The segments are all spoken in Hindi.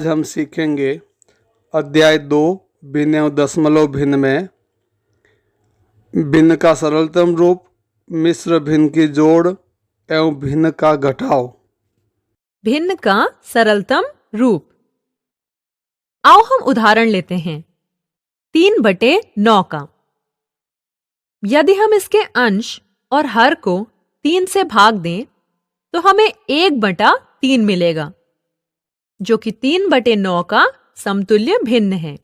आज हम सीखेंगे अध्याय 2 भिन्न एवं दशमलव भिन्न में भिन्न का सरलतम रूप, मिश्र भिन्न की जोड़ एवं भिन्न का घटाव। भिन्न का सरलतम रूप। आओ हम उदाहरण लेते हैं 3/9 का। यदि हम इसके अंश और हर को 3 से भाग दें तो हमें 1/3 मिलेगा, जो कि 3/9 का समतुल्य भिन्न है,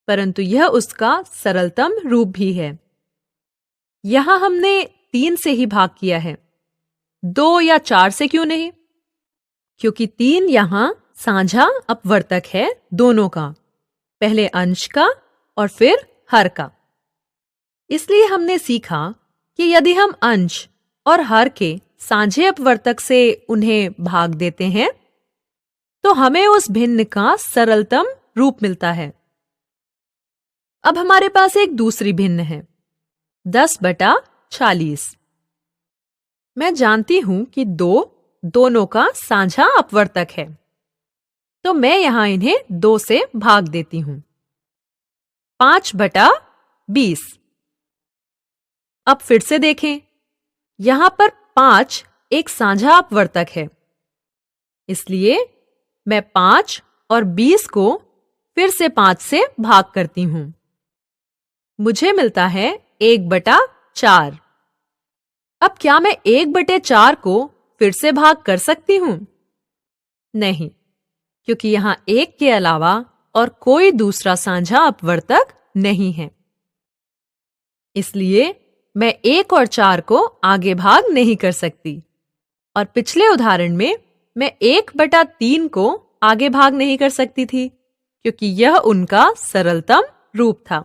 परंतु यह उसका सरलतम रूप भी है। यहां हमने 3 से ही भाग किया है, 2 या 4 से क्यों नहीं? क्योंकि 3 यहां साझा अपवर्तक है दोनों का, पहले अंश का और फिर हर का। इसलिए हमने सीखा कि यदि हम अंश और हर के साझे अपवर्तक से उन्हें भाग देते हैं तो हमें उस भिन्न का सरलतम रूप मिलता है। अब हमारे पास एक दूसरी भिन्न है 10/40। मैं जानती हूं कि 2 दोनों का साझा अपवर्तक है, तो मैं यहां इन्हें 2 से भाग देती हूं। 5/20। अब फिर से देखें, यहां पर 5 एक साझा अपवर्तक है, इसलिए मैं 5 और 20 को फिर से 5 से भाग करती हूं। मुझे मिलता है 1/4। अब क्या मैं 1/4 को फिर से भाग कर सकती हूं? नहीं, क्योंकि यहां 1 के अलावा और कोई दूसरा साझा अपवर्तक नहीं है। इसलिए मैं 1 और 4 को आगे भाग नहीं कर सकती, और पिछले उदाहरण में मैं 1/3 को आगे भाग नहीं कर सकती थी, क्योंकि यह उनका सरलतम रूप था।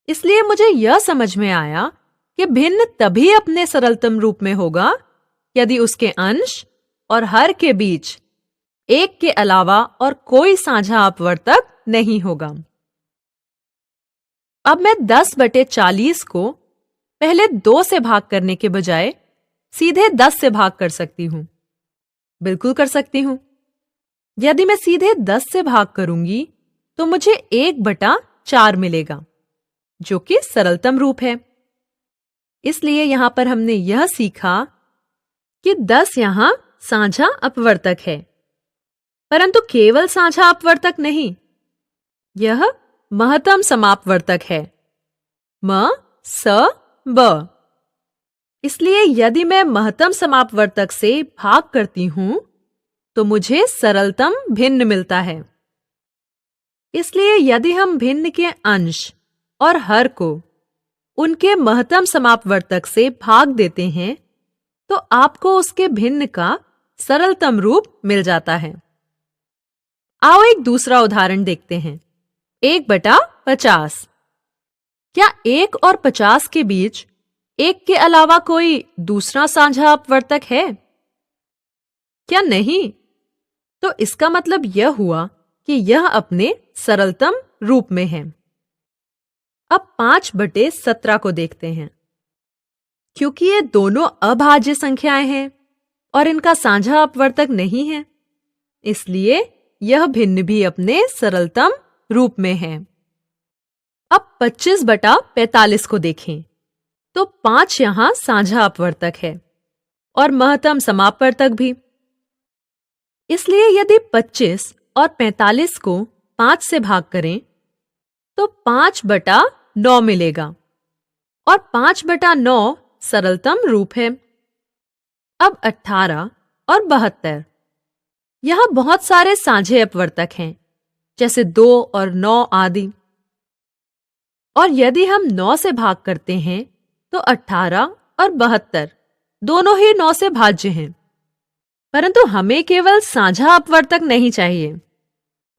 इसलिए मुझे यह समझ में आया कि भिन्न तभी अपने सरलतम रूप में होगा यदि उसके अंश और हर के बीच 1 के अलावा और कोई साझा अपवर्तक नहीं होगा। अब मैं 10/40 को पहले 2 से भाग करने के बजाय सीधे 10 से भाग कर सकती हूं। बिल्कुल कर सकती हूं। यदि मैं सीधे 10 से भाग करूंगी तो मुझे 1/4 मिलेगा, जो कि सरलतम रूप है। इसलिए यहां पर हमने यह सीखा कि 10 यहां साझा अपवर्तक है, परंतु केवल साझा अपवर्तक नहीं, यह महत्तम समापवर्तक है, म स ब। इसलिए यदि मैं महत्तम समापवर्तक से भाग करती हूं तो मुझे सरलतम भिन्न मिलता है। इसलिए यदि हम भिन्न के अंश और हर को उनके महत्तम समापवर्तक से भाग देते हैं तो आपको उसके भिन्न का सरलतम रूप मिल जाता है। आओ एक दूसरा उदाहरण देखते हैं 1/50। क्या 1 और 50 के बीच 1 के अलावा कोई दूसरा साझा अपवर्तक है? क्या नहीं? तो इसका मतलब यह हुआ कि यह अपने सरलतम रूप में है। अब 5/17 को देखते हैं। क्योंकि ये दोनों अभाज्य संख्याएं हैं और इनका साझा अपवर्तक नहीं है, इसलिए यह भिन्न भी अपने सरलतम रूप में है। अब 25/45 को देखें तो 5 यहां साझा अपवर्तक है और महत्तम समापवर्तक भी। इसलिए यदि 25 और 45 को 5 से भाग करें तो 5/9 मिलेगा, और 5/9 सरलतम रूप है। अब 18 और 72, यहां बहुत सारे साझे अपवर्तक हैं, जैसे 2 और 9 आदि। और यदि हम 9 से भाग करते हैं तो 18 और 72 दोनों ही 9 से भाज्य हैं, परंतु हमें केवल साझा अपवर्तक नहीं चाहिए,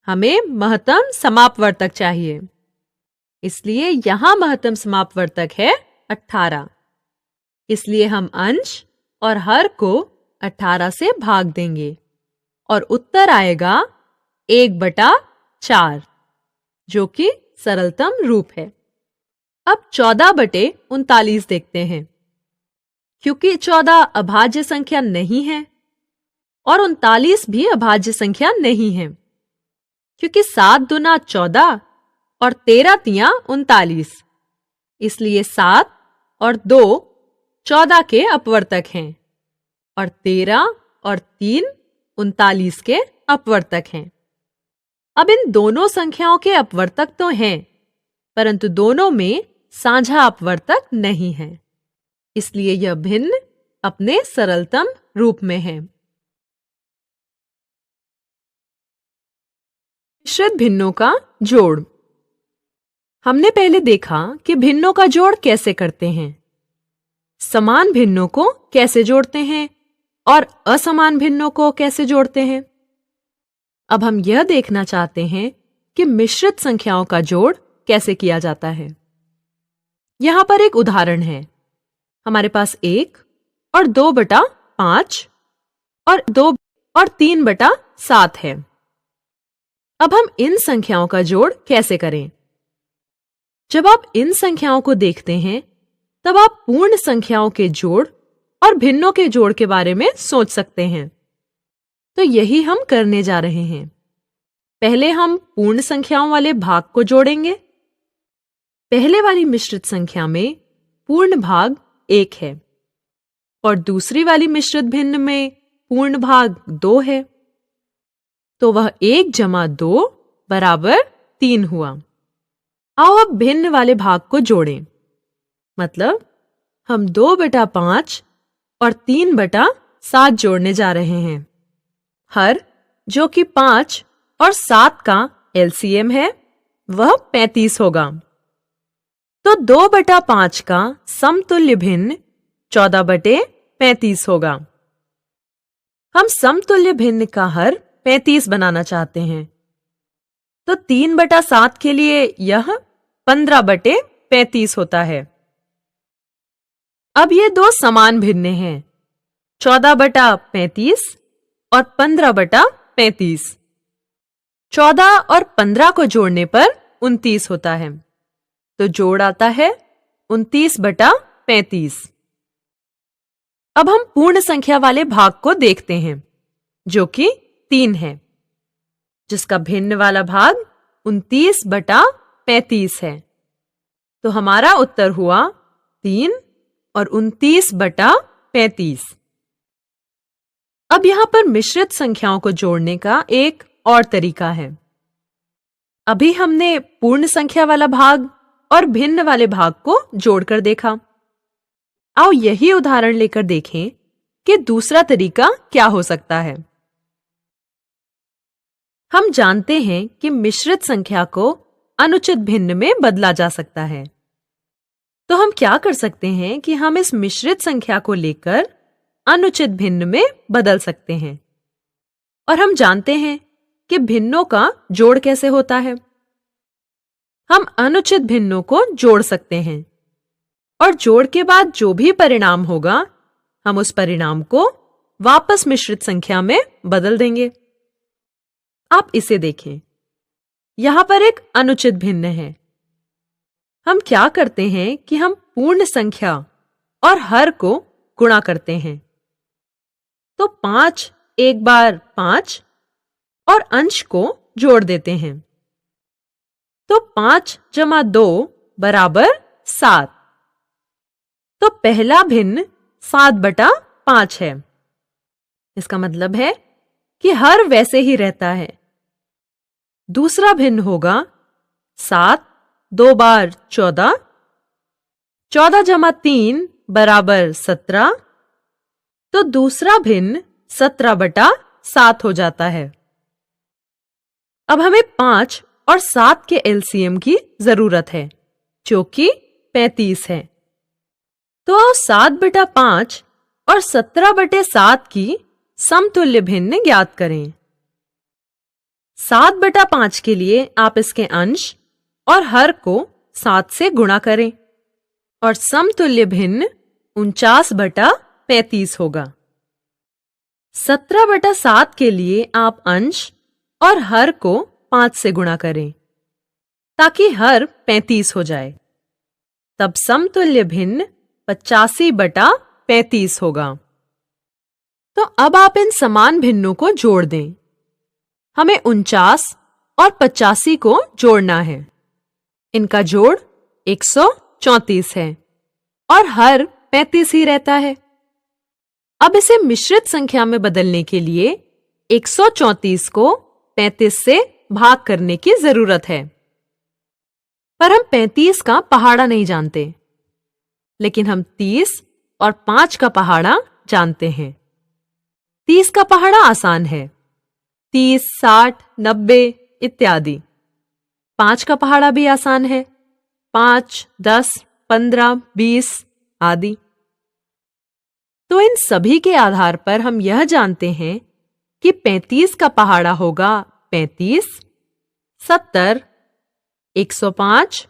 हमें महत्तम समापवर्तक चाहिए। इसलिए यहां महत्तम समापवर्तक है 18। इसलिए हम अंश और हर को 18 से भाग देंगे और उत्तर आएगा 1/4, जो कि सरलतम रूप है। अब 14/39 देखते हैं। क्योंकि 14 अभाज्य संख्या नहीं है और 39 भी अभाज्य संख्या नहीं है, क्योंकि 7 दूना 14 और 13 तियां 39, इसलिए 7 और 2 14 के अपवर्तक हैं और 13 और 3 39 के अपवर्तक हैं। अब इन दोनों संख्याओं के अपवर्तक तो हैं, परंतु दोनों में साझा अपवर्तक नहीं है, इसलिए यह भिन्न अपने सरलतम रूप में है। मिश्रित भिन्नों का जोड़। हमने पहले देखा कि भिन्नों का जोड़ कैसे करते हैं, समान भिन्नों को कैसे जोड़ते हैं और असमान भिन्नों को कैसे जोड़ते हैं। अब हम यह देखना चाहते हैं कि मिश्रित संख्याओं का जोड़ कैसे किया जाता है। यहां पर एक उदाहरण है। हमारे पास 1 और 2/5 और 2 और 3/7 है। अब हम इन संख्याओं का जोड़ कैसे करें? जब आप इन संख्याओं को देखते हैं, तब आप पूर्ण संख्याओं के जोड़ और भिन्नों के जोड़ के बारे में सोच सकते हैं। तो यही हम करने जा रहे हैं। पहले हम पूर्ण संख्याओं वाले भाग को जोड़ेंगे। पहले वाली मिश्रित संख्या में पूर्ण भाग 1 है और दूसरी वाली मिश्रित भिन्न में पूर्ण भाग 2 है, तो वह 1 + 2 = 3 हुआ। आओ अब भिन्न वाले भाग को जोड़ें। मतलब हम 2/5 और 3/7 जोड़ने जा रहे हैं। हर जो कि 5 और 7 का एलसीएम है, वह 35 होगा। तो 2/5 का समतुल्य भिन्न 14/35 होगा। हम समतुल्य भिन्न का हर 35 बनाना चाहते हैं, तो 3/7 के लिए यह 15/35 होता है। अब ये दो समान भिन्न हैं, 14/35 और 15/35। 14 और 15 को जोड़ने पर 29 होता है, तो जोड़ आता है 29/35। अब हम पूर्ण संख्या वाले भाग को देखते हैं, जो कि 3 है, जिसका भिन्न वाला भाग 29/35 है। तो हमारा उत्तर हुआ 3 और 29/35। अब यहां पर मिश्रित संख्याओं को जोड़ने का एक और तरीका है। अभी हमने पूर्ण संख्या वाला भाग और भिन्न वाले भाग को जोड़कर देखा। आओ यही उदाहरण लेकर देखें कि दूसरा तरीका क्या हो सकता है। हम जानते हैं कि मिश्रित संख्या को अनुचित भिन्न में बदला जा सकता है। तो हम क्या कर सकते हैं कि हम इस मिश्रित संख्या को लेकर अनुचित भिन्न में बदल सकते हैं। और हम जानते हैं कि भिन्नों का जोड़ कैसे होता है। हम अनुचित भिन्नों को जोड़ सकते हैं और जोड़ के बाद जो भी परिणाम होगा, हम उस परिणाम को वापस मिश्रित संख्या में बदल देंगे। आप इसे देखें, यहां पर एक अनुचित भिन्न है। हम क्या करते हैं कि हम पूर्ण संख्या और हर को गुणा करते हैं। तो 5 एक बार 5 और अंश को जोड़ देते हैं। तो 5 + 2 = 7। तो पहला भिन्न 7/5 है। इसका मतलब है कि हर वैसे ही रहता है। दूसरा भिन्न होगा 7 2 बार 14, 14 + 3 = 17। तो दूसरा भिन्न 17/7 हो जाता है। अब हमें 5 और 7 के एलसीएम की जरूरत है, जो कि 35 है। तो 7/5 और 17/7 की समतुल्य भिन्न ज्ञात करें। 7/5 के लिए आप इसके अंश और हर को 7 से गुणा करें और समतुल्य भिन्न 49/35 होगा। 17/7 के लिए आप अंश और हर को 5 से गुणा करें ताकि हर 35 हो जाए। तब समतुल्य भिन्न 85/35 होगा। तो अब आप इन समान भिन्नों को जोड़ दें। हमें 49 और 85 को जोड़ना है। इनका जोड़ 134 है और हर 35 ही रहता है। अब इसे मिश्रित संख्या में बदलने के लिए 134 को 35 से भाग करने की जरूरत है। पर हम 35 का पहाड़ा नहीं जानते, लेकिन हम 30 और 5 का पहाड़ा जानते हैं। 30 का पहाड़ा आसान है, 30, 60, 90 इत्यादि। 5 का पहाड़ा भी आसान है, 5, 10, 15, 20 आदि। तो इन सभी के आधार पर हम यह जानते हैं कि 35 का पहाड़ा होगा 35, 70, 105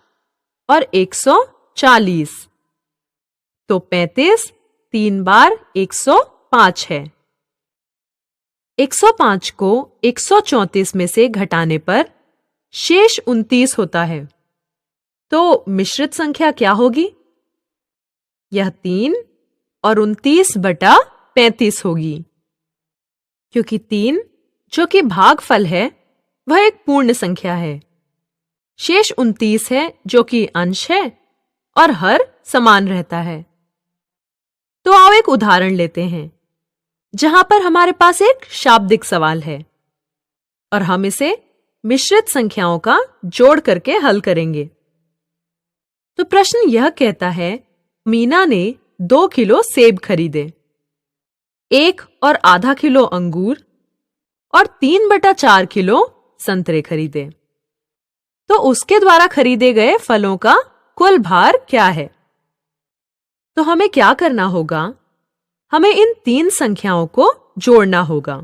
और 140। तो 35 3 बार 105 है। 105 को 134 में से घटाने पर शेष 29 होता है। तो मिश्रित संख्या क्या होगी? यह 3 और 29/35 होगी, क्योंकि 3 जो कि भागफल है वह एक पूर्ण संख्या है। शेष 29 है जो कि अंश है और हर समान रहता है। तो आओ एक उदाहरण लेते हैं जहां पर हमारे पास एक शाब्दिक सवाल है और हम इसे मिश्रित संख्याओं का जोड़ करके हल करेंगे। तो प्रश्न यह कहता है, मीना ने 2 किलो सेब खरीदे, 1 और आधा किलो अंगूर और 3/4 किलो संतरे खरीदे। तो उसके द्वारा खरीदे गए फलों का कुल भार क्या है? तो हमें क्या करना होगा? हमें इन 3 संख्याओं को जोड़ना होगा।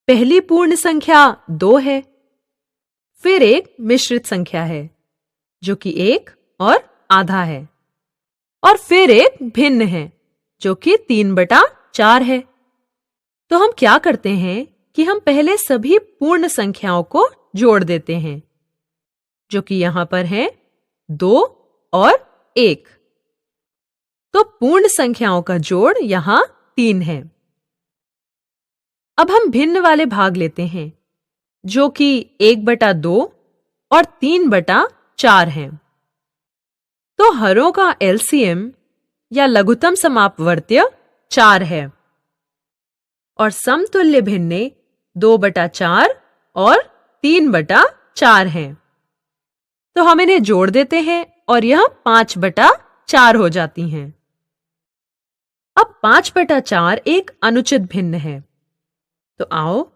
पहली पूर्ण संख्या 2 है, फिर एक मिश्रित संख्या है जो कि 1 और आधा है, और फिर एक भिन्न है जो कि 3/4 है। तो हम क्या करते हैं कि हम पहले सभी पूर्ण संख्याओं को जोड़ देते हैं, जो कि यहां पर है 2 और 1। तो पूर्ण संख्याओं का जोड़ यहां 3 है। अब हम भिन्न वाले भाग लेते हैं, जो कि 1/2 और 3/4 हैं। तो हरों का एलसीएम या लघुत्तम समापवर्त्य 4 है और समतुल्य भिन्ने 2/4 और 3/4 हैं। तो हम इन्हें जोड़ देते हैं और यह 5/4 हो जाती हैं। अब 5/4 एक अनुचित भिन्न है, तो आओ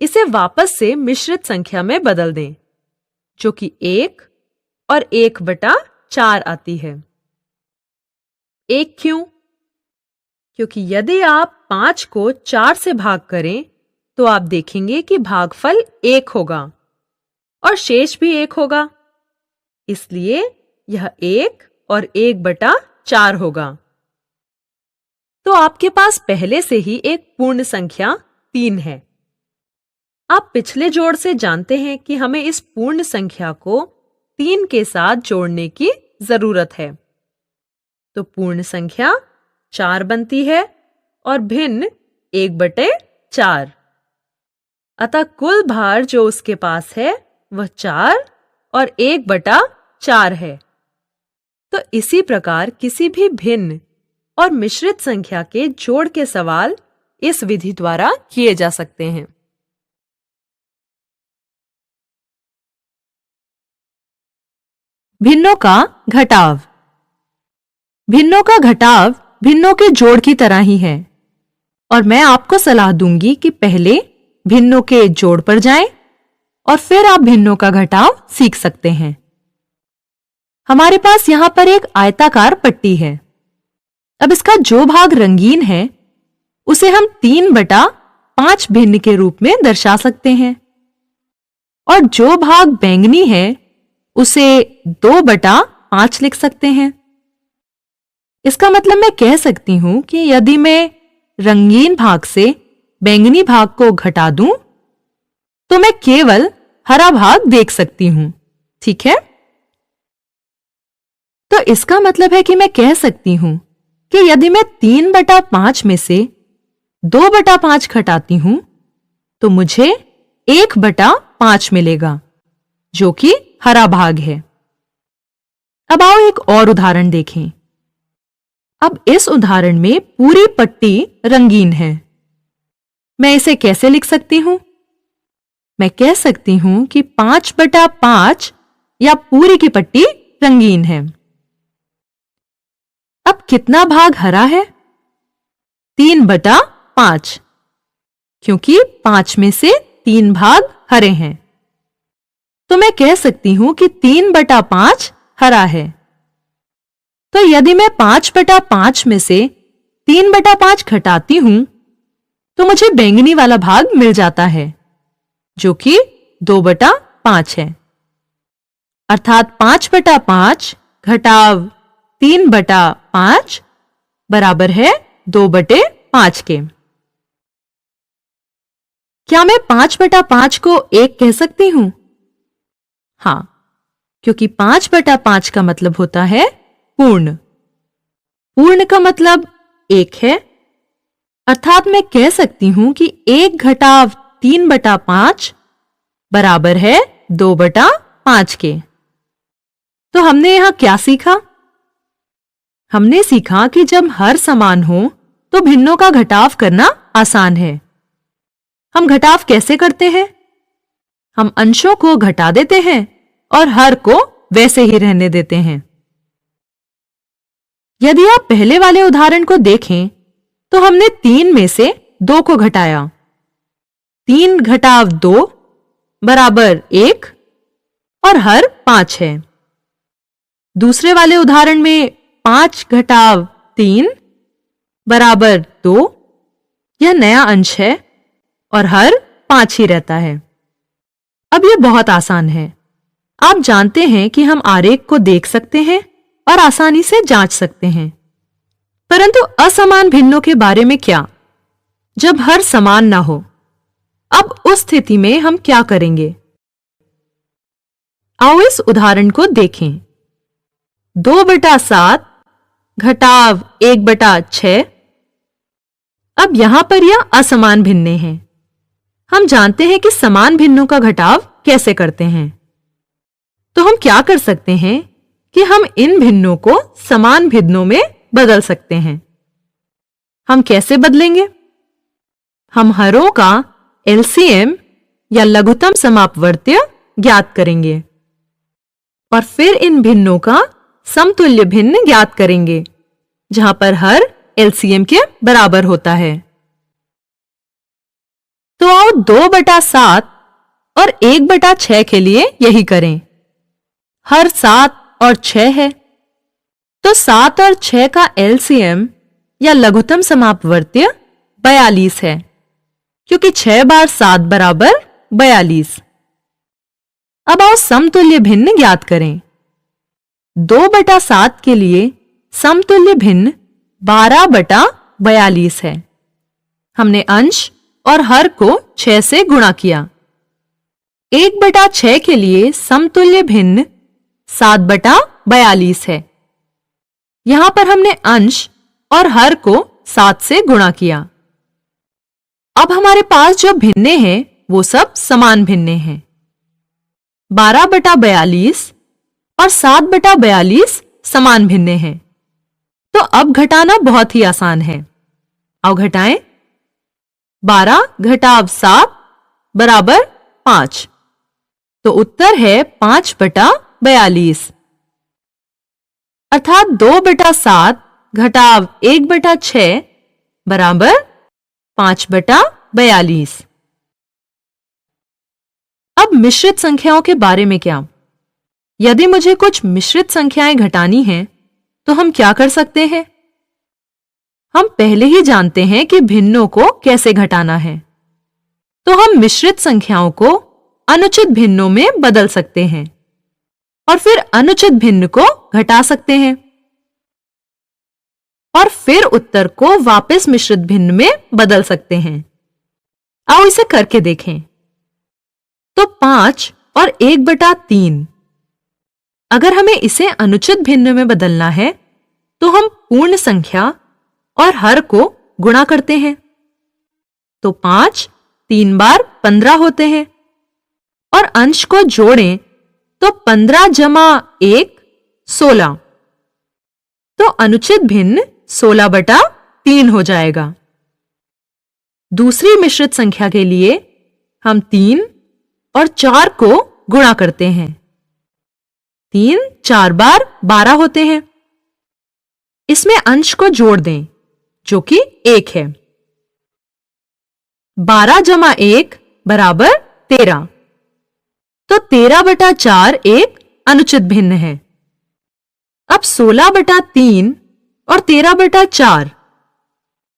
इसे वापस से मिश्रित संख्या में बदल दें, जो कि 1 और 1/4 आती है। 1 क्यों? क्योंकि यदि आप 5 को 4 से भाग करें तो आप देखेंगे कि भागफल 1 होगा और शेष भी 1 होगा, इसलिए यह 1 और 1/4 होगा। तो आपके पास पहले से ही एक पूर्ण संख्या 3 है। आप पिछले जोड़ से जानते हैं कि हमें इस पूर्ण संख्या को 3 के साथ जोड़ने की जरूरत है। तो पूर्ण संख्या 4 बनती है और भिन्न 1/4। अतः कुल भार जो उसके पास है वह 4 और 1/4 है। तो इसी प्रकार किसी भी भिन्न और मिश्रित संख्या के जोड़ के सवाल इस विधि द्वारा किए जा सकते हैं। भिन्नों का घटाव। भिन्नों का घटाव भिन्नों के जोड़ की तरह ही है और मैं आपको सलाह दूंगी कि पहले भिन्नों के जोड़ पर जाएं और फिर आप भिन्नों का घटाव सीख सकते हैं। हमारे पास यहां पर एक आयताकार पट्टी है। अब इसका जो भाग रंगीन है उसे हम 3/5 भिन्न के रूप में दर्शा सकते हैं और जो भाग बैंगनी है उसे 2/5 लिख सकते हैं। इसका मतलब मैं कह सकती हूं कि यदि मैं रंगीन भाग से बैंगनी भाग को घटा दूं तो मैं केवल हरा भाग देख सकती हूं। ठीक है? तो इसका मतलब है कि मैं कह सकती हूं कि यदि मैं 3/5 में से 2/5 घटाती हूं तो मुझे 1/5 मिलेगा, जो कि हरा भाग है। अब आओ एक और उदाहरण देखें। अब इस उदाहरण में पूरी पट्टी रंगीन है। मैं इसे कैसे लिख सकती हूं? मैं कह सकती हूं कि 5/5 या पूरी की पट्टी रंगीन है। अब कितना भाग हरा है? 3/5, क्योंकि 5 में से 3 भाग हरे हैं। तो मैं कह सकती हूं कि 3/5 हरा है। तो यदि मैं 5/5 में से 3/5 घटाती हूं तो मुझे बैंगनी वाला भाग मिल जाता है, जो कि 2/5 है। अर्थात 5/5 घटाव 3/5 बराबर है 2/5 के। क्या मैं 5/5 को 1 कह सकती हूं? हां, क्योंकि 5/5 का मतलब होता है पूर्ण। पूर्ण का मतलब 1 है। अर्थात मैं कह सकती हूं कि 1 घटाव 3/5 बराबर है 2/5 के। तो हमने यहां क्या सीखा? हमने सीखा कि जब हर समान हो तो भिन्नों का घटाव करना आसान है। हम घटाव कैसे करते हैं? हम अंशों को घटा देते हैं और हर को वैसे ही रहने देते हैं। यदि आप पहले वाले उदाहरण को देखें तो हमने 3 में से 2 को घटाया। 3 घटाव 2 बराबर 1 और हर 5 है। दूसरे वाले उदाहरण में 5 घटाव 3 बराबर 2, यह नया अंश है और हर 5 ही रहता है। अब यह बहुत आसान है। आप जानते हैं कि हम आरेख को देख सकते हैं और आसानी से जांच सकते हैं। परंतु असमान भिन्नों के बारे में क्या, जब हर समान ना हो? अब उस स्थिति में हम क्या करेंगे? आओ इस उदाहरण को देखें। 2/7 घटाव 1/6। अब यहां पर यह असमान भिन्नें हैं। हम जानते हैं कि समान भिन्नों का घटाव कैसे करते हैं। तो हम क्या कर सकते हैं कि हम इन भिन्नों को समान भिन्नों में बदल सकते हैं। हम कैसे बदलेंगे? हम हरों का एलसीएम या लघुत्तम समापवर्त्य ज्ञात करेंगे और फिर इन भिन्नों का समतुल्य भिन्न ज्ञात करेंगे, जहां पर हर एलसीएम के बराबर होता है। तो आओ 2/7 और 1/6 के लिए यही करें। हर 7 और 6 है, तो 7 और 6 का एलसीएम या लघुत्तम समापवर्त्य 42 है, क्योंकि 6 बार 7 बराबर 42। अब आओ समतुल्य भिन्न ज्ञात करें। 2/7 के लिए समतुल्य भिन्न 12/42 है। हमने अंश और हर को 6 से गुणा किया। 1/6 के लिए समतुल्य भिन्न 7/42 है। यहां पर हमने अंश और हर को 7 से गुणा किया। अब हमारे पास जो भिन्ने हैं वो सब समान भिन्ने हैं। 12/42 और 7/42 समान भिन्ने हैं। तो अब घटाना बहुत ही आसान है। आओ घटाएं। 12 घटाव 7 बराबर 5। तो उत्तर है 5/42। अर्थात 2/7 घटाव 1/6 बराबर 5/42। अब मिश्रित संख्याओं के बारे में क्या? यदि मुझे कुछ मिश्रित संख्याएं घटानी हैं, तो हम क्या कर सकते हैं? हम पहले ही जानते हैं कि भिन्नों को कैसे घटाना है। तो हम मिश्रित संख्याओं को अनुचित भिन्नों में बदल सकते हैं और फिर अनुचित भिन्न को घटा सकते हैं और फिर उत्तर को वापस मिश्रित भिन्न में बदल सकते हैं। आओ इसे करके देखें। तो 5 और 1/3, अगर हमें इसे अनुचित भिन्न में बदलना है तो हम पूर्ण संख्या और हर को गुणा करते हैं तो 5 3 बार 15 होते हैं और अंश को जोड़ें तो 15 जमा 1 16। तो अनुचित भिन्न 16/3 हो जाएगा। दूसरी मिश्रित संख्या के लिए हम 3 और 4 को गुणा करते हैं। 3 4 बार 12 होते हैं। इसमें अंश को जोड़ दें जो कि 1 है। 12 जमा 1 बराबर 13। तो 13/4 एक अनुचित भिन्न है। अब 16/3 और 13/4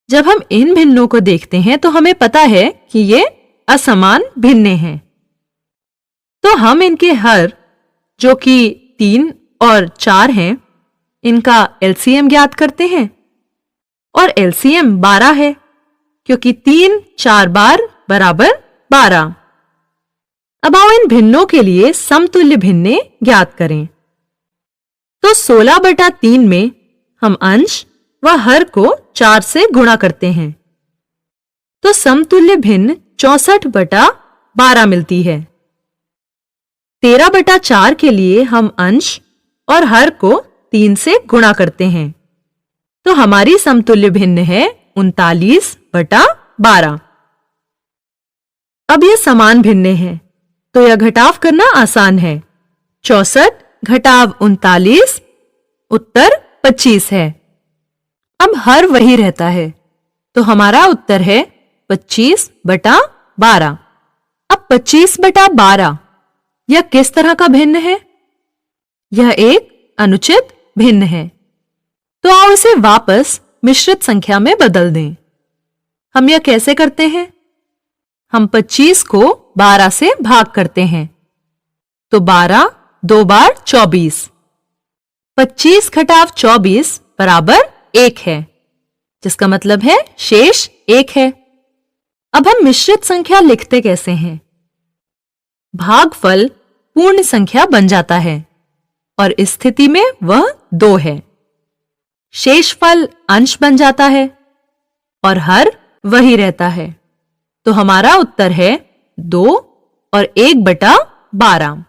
जब हम इन भिन्नों को देखते हैं तो हमें पता है कि ये असमान भिन्न हैं। तो हम इनके हर जो कि 3 और 4 हैं, इनका एलसीएम ज्ञात करते हैं और एलसीएम 12 है क्योंकि 3 4 बार बराबर 12। अब आओ इन भिन्नों के लिए समतुल्य भिन्ने ज्ञात करें। तो 16/3 में हम अंश व हर को 4 से गुणा करते हैं तो समतुल्य भिन्न 64/12 मिलती है। 13/4 के लिए हम अंश और हर को 3 से गुणा करते हैं तो हमारी समतुल्य भिन्न है 39/12। अब ये समान भिन्न हैं तो यह घटाव करना आसान है। 64 घटाव 39 उत्तर 25 है। अब हर वही रहता है तो हमारा उत्तर है 25/12। अब 25/12 यह किस तरह का भिन्न है? यह एक अनुचित भिन्न है। तो आओ इसे वापस मिश्रित संख्या में बदल दें। हम यह कैसे करते हैं? हम 25 को 12 से भाग करते हैं तो 12 2 बार 24। 25 घटाव 24 बराबर 1 है जिसका मतलब है शेष 1 है। अब हम मिश्रित संख्या लिखते कैसे हैं? भागफल पूर्ण संख्या बन जाता है और इस स्थिति में वह 2 है। शेषफल अंश बन जाता है और हर वही रहता है। तो हमारा उत्तर है 2 और 1/12।